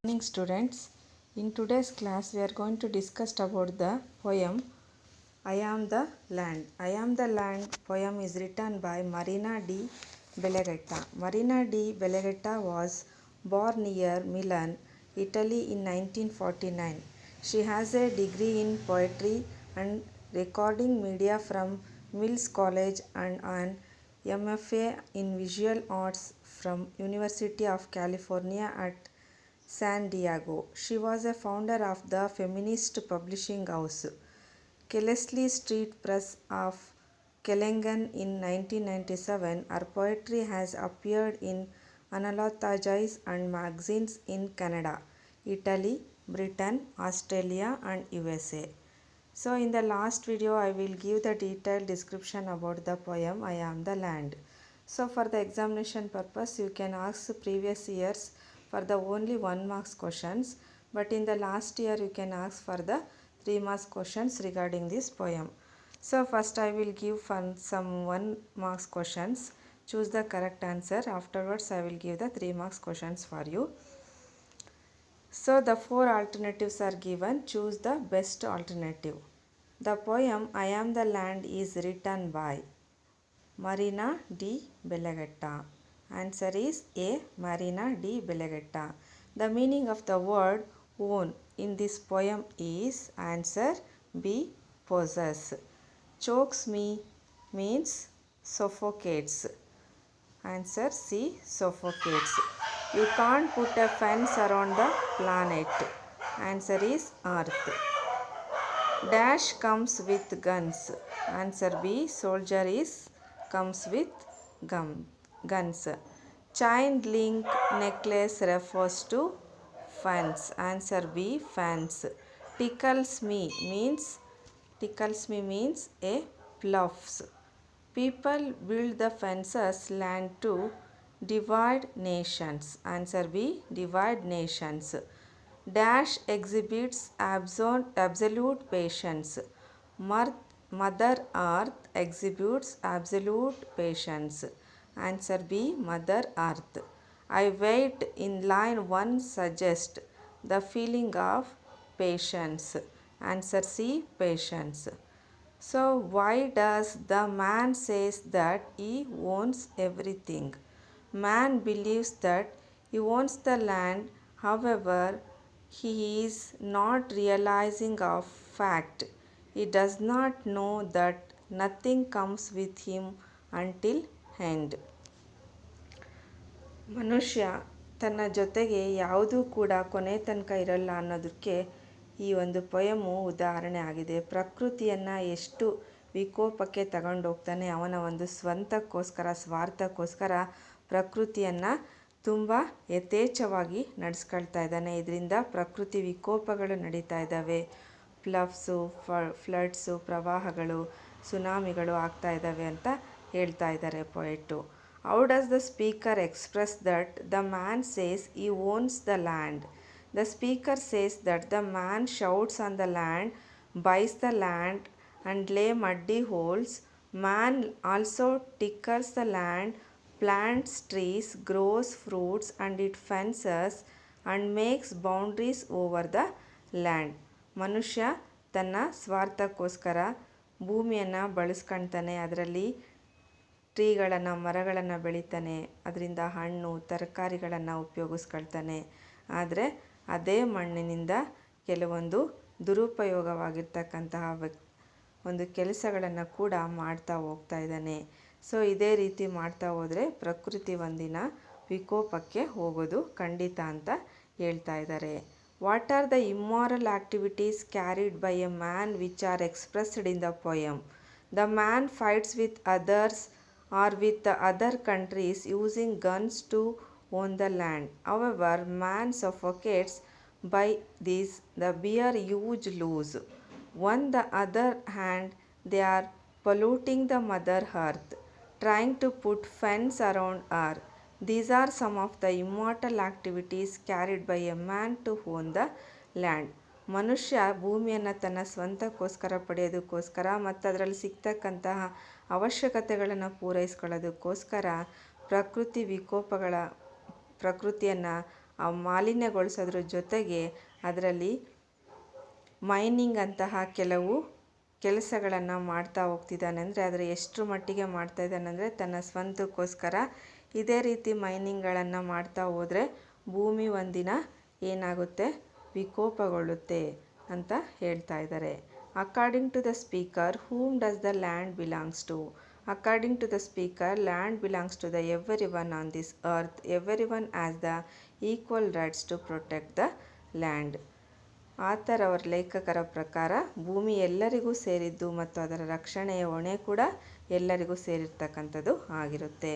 Morning students. In today's class we are going to discuss about the poem I Am the Land. I Am the Land poem is written by Marina di Bellegatta. Marina di Bellegatta was born near Milan, Italy in 1949. She has a degree in poetry and recording media from Mills College and an MFA in visual arts from University of California at San Diego. She was a founder of the feminist publishing house Wellesley Street Press of Kellingen in 1997. Her poetry has appeared in anthologies and magazines in Canada, Italy, Britain, Australia and USA. So in the last video I will give the detailed description about the poem I Am the Land. So for the examination purpose you can ask previous years for the only 1 marks questions, but in the last year you can ask for the 3 marks questions regarding this poem. So first I will give some 1 marks questions. Choose the correct answer. Afterwards I will give the 3 marks questions for you. So the 4 alternatives are given. Choose the best alternative. The poem I Am the Land is written by Marina di Bellegatta. Answer is A. Marina di Bellegatta. The meaning of the word own in this poem is answer B. Possess. Chokes me means suffocates. Answer C. Suffocates. You can't put a fence around the planet. Answer is Earth. Dash comes with guns. Answer B. Soldier comes with guns. Chain link necklace refers to fence. Answer B. Fence. Tickles me means a bluffs. People build the fences land to divide nations. Answer B. Divide nations. Dash exhibits absolute patience. Mother Earth exhibits absolute patience. Answer B. Mother Earth. I wait in line 1 suggests the feeling of patience. Answer C. Patience. So why does the man says that he owns everything? Man believes that he owns the land, however, he is not realizing of fact. He does not know that nothing comes with him until end. ಮನುಷ್ಯ ತನ್ನ ಜೊತೆಗೆ ಯಾವುದೂ ಕೂಡ ಕೊನೆ ತನಕ ಇರಲ್ಲ ಅನ್ನೋದಕ್ಕೆ ಈ ಒಂದು ಪೊಯಮು ಉದಾಹರಣೆ ಆಗಿದೆ. ಪ್ರಕೃತಿಯನ್ನು ಎಷ್ಟು ವಿಕೋಪಕ್ಕೆ ತಗೊಂಡೋಗ್ತಾನೆ, ಅವನ ಒಂದು ಸ್ವಾರ್ಥಕ್ಕೋಸ್ಕರ ಪ್ರಕೃತಿಯನ್ನು ತುಂಬ ಯಥೇಚ್ಛವಾಗಿ ನಡೆಸ್ಕೊಳ್ತಾ ಇದ್ದಾನೆ. ಇದರಿಂದ ಪ್ರಕೃತಿ ವಿಕೋಪಗಳು ನಡೀತಾ ಇದ್ದಾವೆ. ಫ್ಲಡ್ಸು, ಪ್ರವಾಹಗಳು, ಸುನಾಮಿಗಳು ಆಗ್ತಾ ಇದ್ದಾವೆ ಅಂತ ಹೇಳ್ತಾ ಇದ್ದಾರೆ ಪೊಯೆಟು. How does the speaker express that the man says he owns the land? The speaker says that the man shouts on the land, buys the land and lay muddy holes. Man also tickles the land, plants trees, grows fruits and it fences and makes boundaries over the land. ಮನುಷ್ಯ ತನ್ನ ಸ್ವಾರ್ಥಕ್ಕೋಸ್ಕರ ಭೂಮಿಯನ್ನು ಬಳಸ್ಕೊಳ್ತಾನೆ. ಅದರಲ್ಲಿ ಮರಗಳನ್ನು ಬೆಳಿತಾನೆ, ಅದರಿಂದ ಹಣ್ಣು ತರಕಾರಿಗಳನ್ನು ಉಪಯೋಗಿಸ್ಕೊಳ್ತಾನೆ. ಆದರೆ ಅದೇ ಮಣ್ಣಿನಿಂದ ಕೆಲವೊಂದು ದುರುಪಯೋಗವಾಗಿರ್ತಕ್ಕಂತಹ ಒಂದು ಕೆಲಸಗಳನ್ನು ಕೂಡ ಮಾಡ್ತಾ ಹೋಗ್ತಾ ಇದ್ದಾನೆ. ಸೊ ಇದೇ ರೀತಿ ಮಾಡ್ತಾ ಹೋದರೆ ಪ್ರಕೃತಿ ಒಂದಿನ ವಿಕೋಪಕ್ಕೆ ಹೋಗೋದು ಖಂಡಿತ ಅಂತ ಹೇಳ್ತಾ ಇದ್ದಾರೆ. What are the immoral activities carried by a man which are expressed in the poem? The man fights with others or with the other countries using guns to own the land. However, man suffocates by this, the bear huge loss. On the other hand, they are polluting the mother earth, trying to put fence around her. These are some of the immoral activities carried by a man to own the land. ಮನುಷ್ಯ ಭೂಮಿಯನ್ನು ತನ್ನ ಸ್ವಂತಕ್ಕೋಸ್ಕರ ಪಡೆಯೋದಕ್ಕೋಸ್ಕರ ಮತ್ತು ಅದರಲ್ಲಿ ಸಿಗ್ತಕ್ಕಂತಹ ಅವಶ್ಯಕತೆಗಳನ್ನು ಪೂರೈಸ್ಕೊಳ್ಳೋದಕ್ಕೋಸ್ಕರ ಪ್ರಕೃತಿಯನ್ನು ಮಾಲಿನ್ಯಗೊಳಿಸೋದ್ರ ಜೊತೆಗೆ ಅದರಲ್ಲಿ mining ಅಂತಹ ಕೆಲವು ಕೆಲಸಗಳನ್ನು ಮಾಡ್ತಾ ಹೋಗ್ತಿದ್ದಾನೆ. ಅಂದರೆ ಅದರ ಎಷ್ಟರ ಮಟ್ಟಿಗೆ ಮಾಡ್ತಾ ಇದ್ದಾನೆಂದರೆ ತನ್ನ ಸ್ವಂತಕ್ಕೋಸ್ಕರ ಇದೇ ರೀತಿ ಮೈನಿಂಗ್ಗಳನ್ನು ಮಾಡ್ತಾ ಹೋದರೆ ಭೂಮಿ ಒಂದಿನ ಏನಾಗುತ್ತೆ, ವಿಕೋಪಗೊಳ್ಳುತ್ತೆ ಅಂತ ಹೇಳ್ತಾ ಇದ್ದಾರೆ. According to the speaker, whom does the land belongs to? According to the speaker, land belongs to the everyone on this earth. Everyone has the equal rights to protect the land. Author ಅವರ ಲೇಖಕರ ಪ್ರಕಾರ ಭೂಮಿ ಎಲ್ಲರಿಗೂ ಸೇರಿದ್ದು ಮತ್ತು ಅದರ ರಕ್ಷಣೆಯ ಹೊಣೆ ಕೂಡ ಎಲ್ಲರಿಗೂ ಸೇರಿರ್ತಕ್ಕಂಥದ್ದು ಆಗಿರುತ್ತೆ.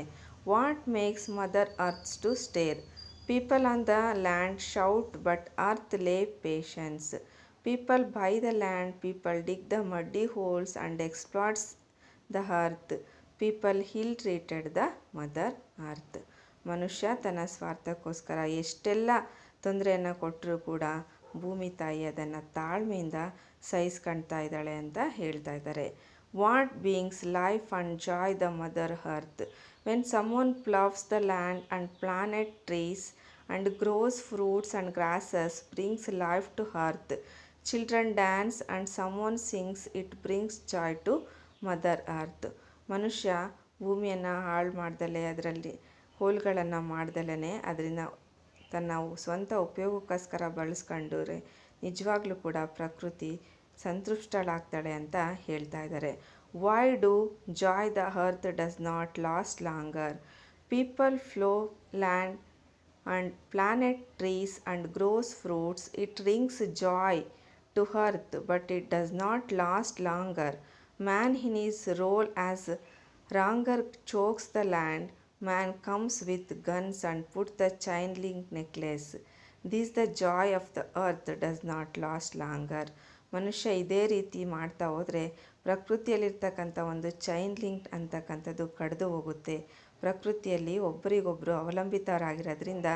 What makes mother earth's to stare? People on the land shout but earth lay patience. People buy the land, people dig the muddy holes and exploits the earth. People ill-treated the mother earth. ಮನುಷ್ಯ ತನ್ನ ಸ್ವಾರ್ಥಕ್ಕೋಸ್ಕರ ಎಷ್ಟೆಲ್ಲ ತೊಂದರೆಯನ್ನು ಕೊಟ್ಟರೂ ಕೂಡ ಭೂಮಿ ತಾಯಿ ಅದನ್ನು ತಾಳ್ಮೆಯಿಂದ ಸಹಿಸ್ಕೊಳ್ತಾ ಇದ್ದಾಳೆ ಅಂತ ಹೇಳ್ತಾ ಇದ್ದಾರೆ. What beings life and joy the mother earth? When someone ploughs the land and plant trees and grows fruits and grasses, brings life to earth. Children dance and someone sings, it brings joy to mother earth. ಮನುಷ್ಯ ಭೂಮಿಯನ್ನು ಹಾಳು ಮಾಡ್ದಲೇ ಅದರಲ್ಲಿ ಹೋಲ್ಗಳನ್ನು ಮಾಡ್ದಲೇ ಅದರಿಂದ ತನ್ನ ಸ್ವಂತ ಉಪಯೋಗಕ್ಕೋಸ್ಕರ ಬಳಸ್ಕೊಂಡ್ರೆ ನಿಜವಾಗ್ಲೂ ಕೂಡ ಪ್ರಕೃತಿ ಸಂತುಷ್ಟಳಾಗ್ತಾಳೆ ಅಂತ ಹೇಳ್ತಾ ಇದ್ದಾರೆ. Why do Joy the earth does not last longer? People flow land and plant trees and grows fruits, it brings joy to earth, but it does not last longer. Man in his role as wronger chokes the land. Man comes with guns and put the chain link necklace. This the joy of the earth does not last longer. ಮನುಷ್ಯ ಇದೇ ರೀತಿ ಮಾಡ್ತಾ ಹೋದರೆ ಪ್ರಕೃತಿಯಲ್ಲಿರ್ತಕ್ಕಂಥ ಒಂದು chain link ಅಂತಕ್ಕಂಥದ್ದು ಕಡಿದು ಹೋಗುತ್ತೆ. ಪ್ರಕೃತಿಯಲ್ಲಿ ಒಬ್ಬರಿಗೊಬ್ಬರು ಅವಲಂಬಿತರಾಗಿರೋದ್ರಿಂದ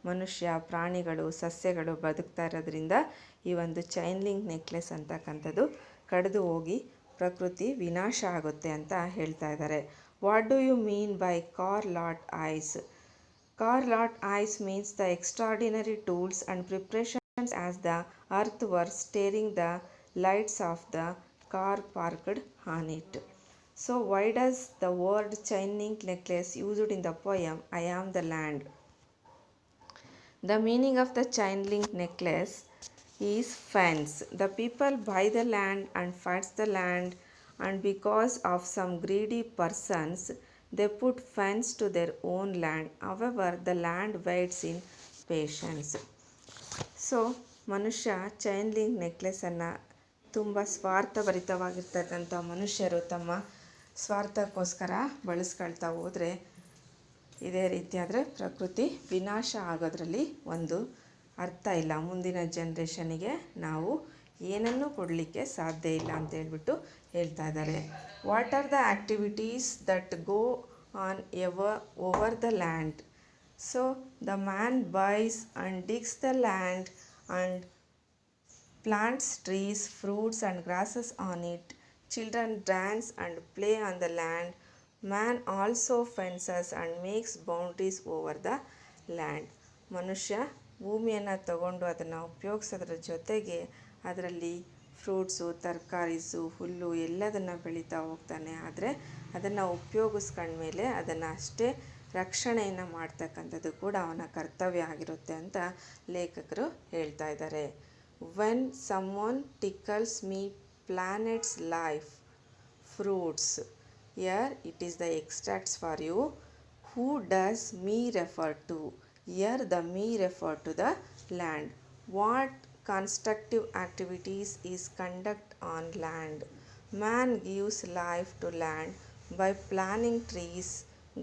ಮನುಷ್ಯ, ಪ್ರಾಣಿಗಳು, ಸಸ್ಯಗಳು ಬದುಕ್ತಾ ಇರೋದ್ರಿಂದ ಈ ಒಂದು ಚೈನ್ ಲಿಂಕ್ ನೆಕ್ಲೆಸ್ ಅಂತಕ್ಕಂಥದ್ದು ಕಡಿದು ಹೋಗಿ ಪ್ರಕೃತಿ ವಿನಾಶ ಆಗುತ್ತೆ ಅಂತ ಹೇಳ್ತಾ ಇದ್ದಾರೆ. What do you mean by car lot ice? Car lot ice means the extraordinary tools and preparations as the earth was staring the lights of the car parked on it. So why does the word chain link necklace used in the poem I Am the Land? The meaning of the chain link necklace is fence. The people buy the land and fights the land, and because of some greedy persons they put fence to their own land. However, the land waits in patience. So ಮನುಷ್ಯ chain link ನೆಕ್ಲೆಸನ್ನು ತುಂಬ ಸ್ವಾರ್ಥಭರಿತವಾಗಿರ್ತಕ್ಕಂಥ ಮನುಷ್ಯರು ತಮ್ಮ ಸ್ವಾರ್ಥಕ್ಕೋಸ್ಕರ ಬಳಸ್ಕೊಳ್ತಾ ಹೋದರೆ ಇದೇ ರೀತಿಯಾದರೆ ಪ್ರಕೃತಿ ವಿನಾಶ ಆಗೋದ್ರಲ್ಲಿ ಒಂದು ಅರ್ಥ ಇಲ್ಲ. ಮುಂದಿನ ಜನ್ರೇಷನಿಗೆ ನಾವು ಏನನ್ನೂ ಕೊಡಲಿಕ್ಕೆ ಸಾಧ್ಯ ಇಲ್ಲ ಅಂತ ಹೇಳ್ಬಿಟ್ಟು ಹೇಳ್ತಾ ಇದ್ದಾರೆ. What are the activities that go on over the land? So the man byes and digs the land and plants trees, fruits and grasses on it. Children dance and play on the land. Man also fences and makes boundaries over the land. ಮನುಷ್ಯ ಭೂಮಿಯನ್ನು ತಗೊಂಡು ಅದನ್ನು ಉಪಯೋಗಿಸೋದ್ರ ಜೊತೆಗೆ ಅದರಲ್ಲಿ fruits, ತರಕಾರೀಸು, ಹುಲ್ಲು ಎಲ್ಲದನ್ನು ಬೆಳೀತಾ ಹೋಗ್ತಾನೆ. ಆದರೆ ಅದನ್ನು ಉಪಯೋಗಿಸ್ಕೊಂಡ್ಮೇಲೆ ಅದನ್ನು ಅಷ್ಟೇ ರಕ್ಷಣೆಯನ್ನು ಮಾಡ್ತಕ್ಕಂಥದ್ದು ಕೂಡ ಅವನ ಕರ್ತವ್ಯ ಆಗಿರುತ್ತೆ ಅಂತ ಲೇಖಕರು ಹೇಳ್ತಾ ಇದ್ದಾರೆ. When someone tickles me, planets life, fruits. Here it is the extracts for you. Who does me refer to? Here the me refer to the land. What constructive activities is conduct on land? Man gives life to land by planting trees,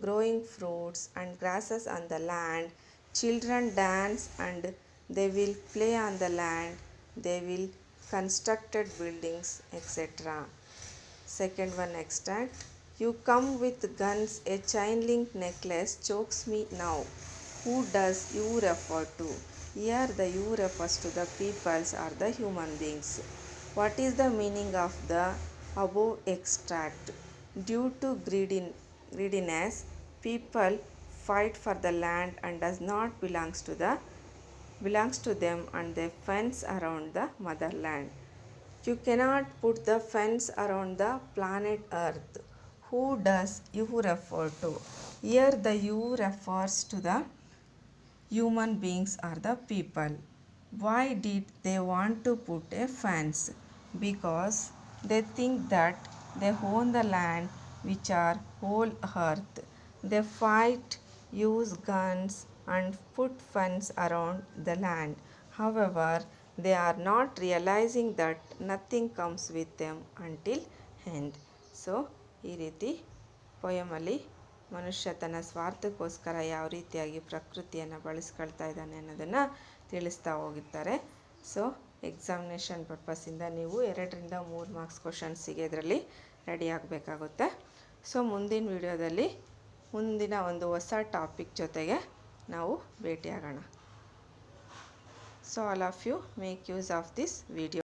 growing fruits and grasses on the land. Children dance and they will play on the land. They will constructed buildings, etc. Second one extract. You come with guns, a chain link necklace chokes me now. Who does you refer to? Here the you refers to the peoples or the human beings. What is the meaning of the above extract? Due to greediness, people fight for the land and does not belongs to the belongs to them and they fence around the motherland. You cannot put the fence around the planet Earth. Who does you refer to? Here the you refers to the human beings or the people. Why did they want to put a fence? Because they think that they own the land which are whole earth. They fight, use guns and put fence around the land. However, they are not realizing that nothing comes with them until end. So ಈ ರೀತಿ ಪೊಯಮಲ್ಲಿ ಮನುಷ್ಯ ತನ್ನ ಸ್ವಾರ್ಥಕ್ಕೋಸ್ಕರ ಯಾವ ರೀತಿಯಾಗಿ ಪ್ರಕೃತಿಯನ್ನು ಬಳಸ್ಕೊಳ್ತಾ ಇದ್ದಾನೆ ಅನ್ನೋದನ್ನು ತಿಳಿಸ್ತಾ ಹೋಗಿರ್ತಾರೆ. ಸೊ ಎಕ್ಸಾಮಿನೇಷನ್ ಪರ್ಪಸ್ಸಿಂದ ನೀವು 2ರಿಂದ 3 ಮಾರ್ಕ್ಸ್ ಕ್ವಶನ್ಸಿಗೆ ಇದರಲ್ಲಿ ರೆಡಿ ಆಗಬೇಕಾಗುತ್ತೆ. ಸೊ ಮುಂದಿನ ವಿಡಿಯೋದಲ್ಲಿ ಮುಂದಿನ ಒಂದು ಹೊಸ ಟಾಪಿಕ್ ಜೊತೆಗೆ ನಾವು ಭೇಟಿಯಾಗೋಣ. So all of you make use of this video.